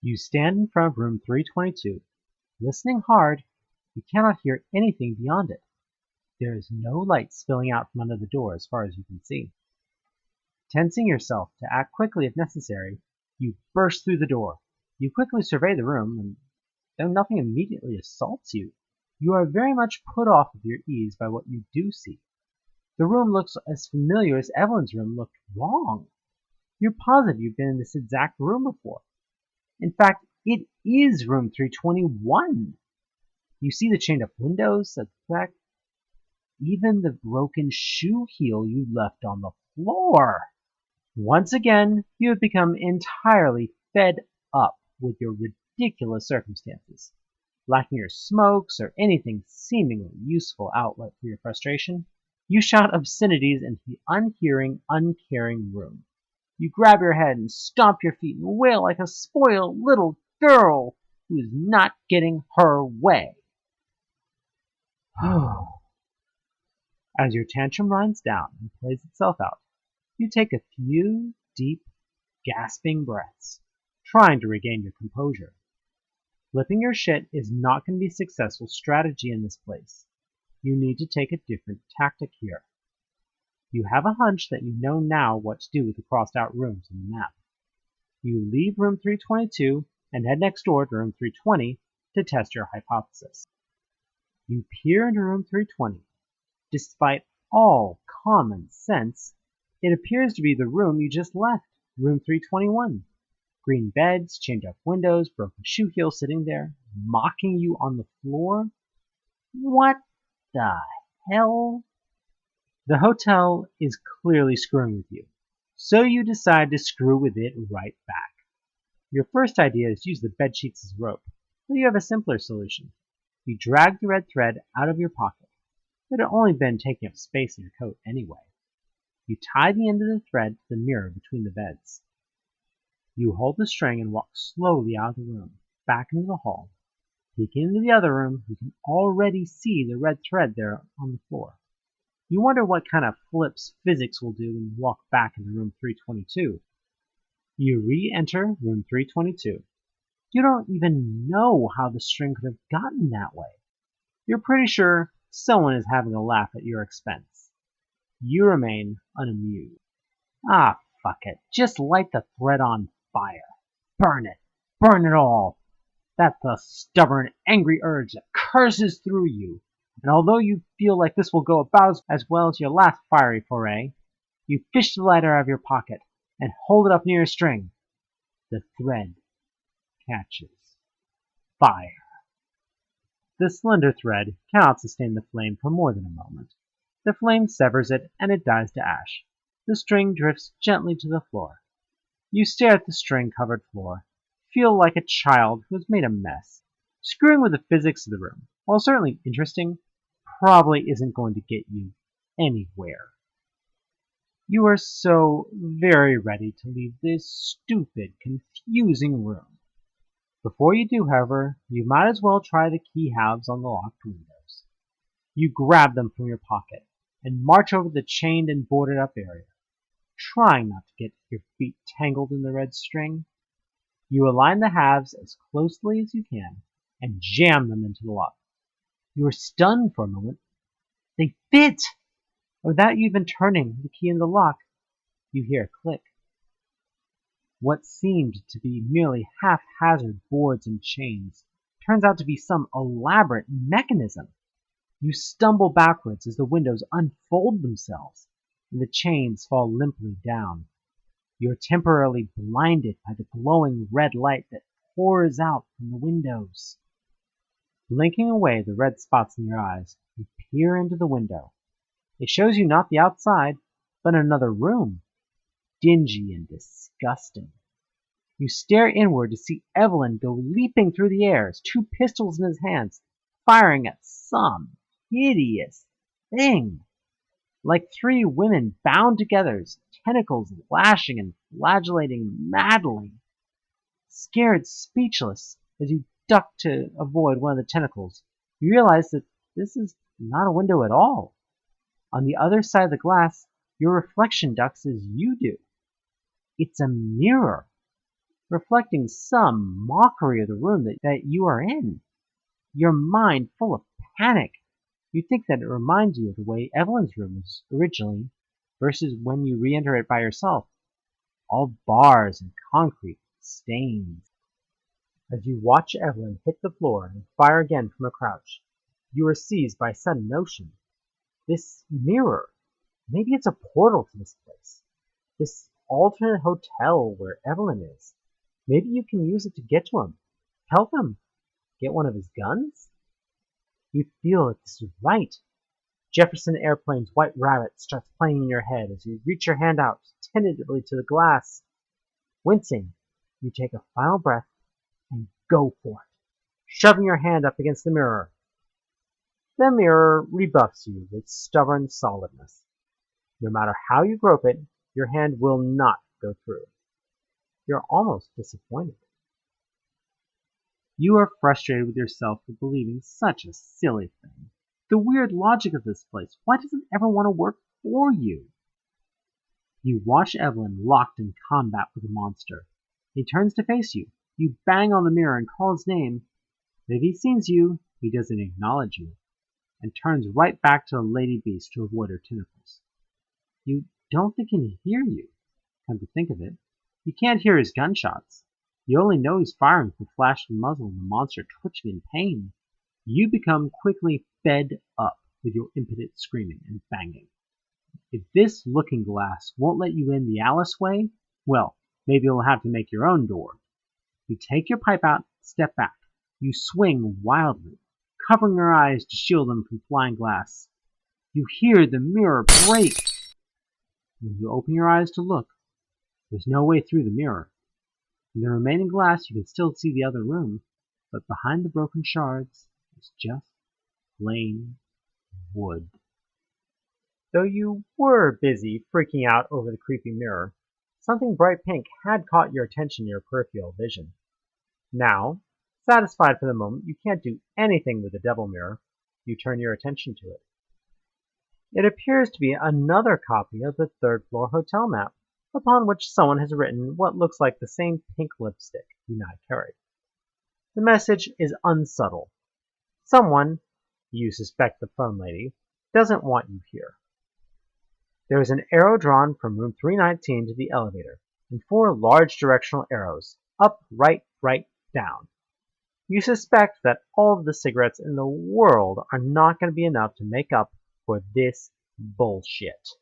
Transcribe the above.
You stand in front of room 322. Listening hard, you cannot hear anything beyond it. There is no light spilling out from under the door as far as you can see. Tensing yourself to act quickly if necessary, you burst through the door. You quickly survey the room, and though nothing immediately assaults you, you are very much put off of your ease by what you do see. The room looks as familiar as Evelyn's room looked wrong. You're positive you've been in this exact room before. In fact, it is room 321. You see the chained up windows at the back, even the broken shoe heel you left on the floor. Once again, you have become entirely fed up with your ridiculous circumstances. Lacking your smokes or anything seemingly useful outlet for your frustration, you shout obscenities into the unhearing, uncaring room. You grab your head and stomp your feet and wail like a spoiled little girl who is not getting her way. As your tantrum winds down and plays itself out, you take a few deep, gasping breaths, trying to regain your composure. Flipping your shit is not going to be a successful strategy in this place. You need to take a different tactic here. You have a hunch that you know now what to do with the crossed out rooms in the map. You leave room 322 and head next door to room 320 to test your hypothesis. You peer into room 320. Despite all common sense, it appears to be the room you just left, room 321. Green beds, chained up windows, broken shoe heel sitting there, mocking you on the floor. What the hell? The hotel is clearly screwing with you, so you decide to screw with it right back. Your first idea is to use the bedsheets as rope, but you have a simpler solution. You drag the red thread out of your pocket. It had only been taking up space in your coat anyway. You tie the end of the thread to the mirror between the beds. You hold the string and walk slowly out of the room, back into the hall. Peeking into the other room, you can already see the red thread there on the floor. You wonder what kind of flips physics will do when you walk back into room 322. You re-enter room 322. You don't even know how the string could have gotten that way. You're pretty sure someone is having a laugh at your expense. You remain unamused. Ah, fuck it. Just light the thread on fire. Burn it. Burn it all. That's the stubborn, angry urge that curses through you. And although you feel like this will go about as well as your last fiery foray, you fish the lighter out of your pocket and hold it up near your string. The thread catches fire. The slender thread cannot sustain the flame for more than a moment. The flame severs it and it dies to ash. The string drifts gently to the floor. You stare at the string-covered floor, feel like a child who has made a mess. Screwing with the physics of the room, while certainly interesting, probably isn't going to get you anywhere. You are so very ready to leave this stupid, confusing room. Before you do, however, you might as well try the key halves on the locked windows. You grab them from your pocket and march over the chained and boarded up area, trying not to get your feet tangled in the red string. You align the halves as closely as you can and jam them into the lock. You are stunned for a moment. They fit! Without you even turning the key in the lock, you hear a click. What seemed to be merely haphazard boards and chains turns out to be some elaborate mechanism. You stumble backwards as the windows unfold themselves and the chains fall limply down. You are temporarily blinded by the glowing red light that pours out from the windows. Blinking away the red spots in your eyes, you peer into the window. It shows you not the outside, but another room, dingy and disgusting. You stare inward to see Evelyn go leaping through the air, two pistols in his hands, firing at some hideous thing. Like three women bound together, tentacles lashing and flagellating madly. Scared speechless as you duck to avoid one of the tentacles, you realize that this is not a window at all. On the other side of the glass, your reflection ducks as you do. It's a mirror. reflecting some mockery of the room that you are in. Your mind full of panic. You think that it reminds you of the way Evelyn's room was originally versus when you re-enter it by yourself. All bars and concrete, stains. As you watch Evelyn hit the floor and fire again from a crouch, you are seized by a sudden notion. This mirror, maybe it's a portal to this place. This alternate hotel where Evelyn is. Maybe you can use it to get to him. Help him. Get one of his guns? You feel that this is right. Jefferson Airplane's White Rabbit starts playing in your head as you reach your hand out tentatively to the glass. Wincing, you take a final breath and go for it, shoving your hand up against the mirror. The mirror rebuffs you with stubborn solidness. No matter how you grope it, your hand will not go through. You're almost disappointed. You are frustrated with yourself for believing such a silly thing. The weird logic of this place. Why does it ever want to work for you? You watch Evelyn locked in combat with the monster. He turns to face you. You bang on the mirror and call his name. But if he sees you, he doesn't acknowledge you, and turns right back to the lady beast to avoid her tentacles. You don't think he can hear you. Come to think of it, you can't hear his gunshots. You only know he's firing with the flash of the muzzle and the monster twitching in pain. You become quickly fed up with your impotent screaming and banging. If this looking glass won't let you in the Alice way, well, maybe you'll have to make your own door. You take your pipe out, step back. You swing wildly, covering your eyes to shield them from flying glass. You hear the mirror break. When you open your eyes to look, there's no way through the mirror. In the remaining glass, you can still see the other room, but behind the broken shards is just plain wood. Though you were busy freaking out over the creepy mirror, something bright pink had caught your attention in your peripheral vision. Now, satisfied for the moment you can't do anything with the devil mirror, you turn your attention to it. It appears to be another copy of the third-floor hotel map, upon which someone has written what looks like the same pink lipstick you now carry. The message is unsubtle. Someone, you suspect the phone lady, doesn't want you here. There is an arrow drawn from room 319 to the elevator, and 4 large directional arrows, up, right, down. You suspect that all of the cigarettes in the world are not going to be enough to make up for this bullshit.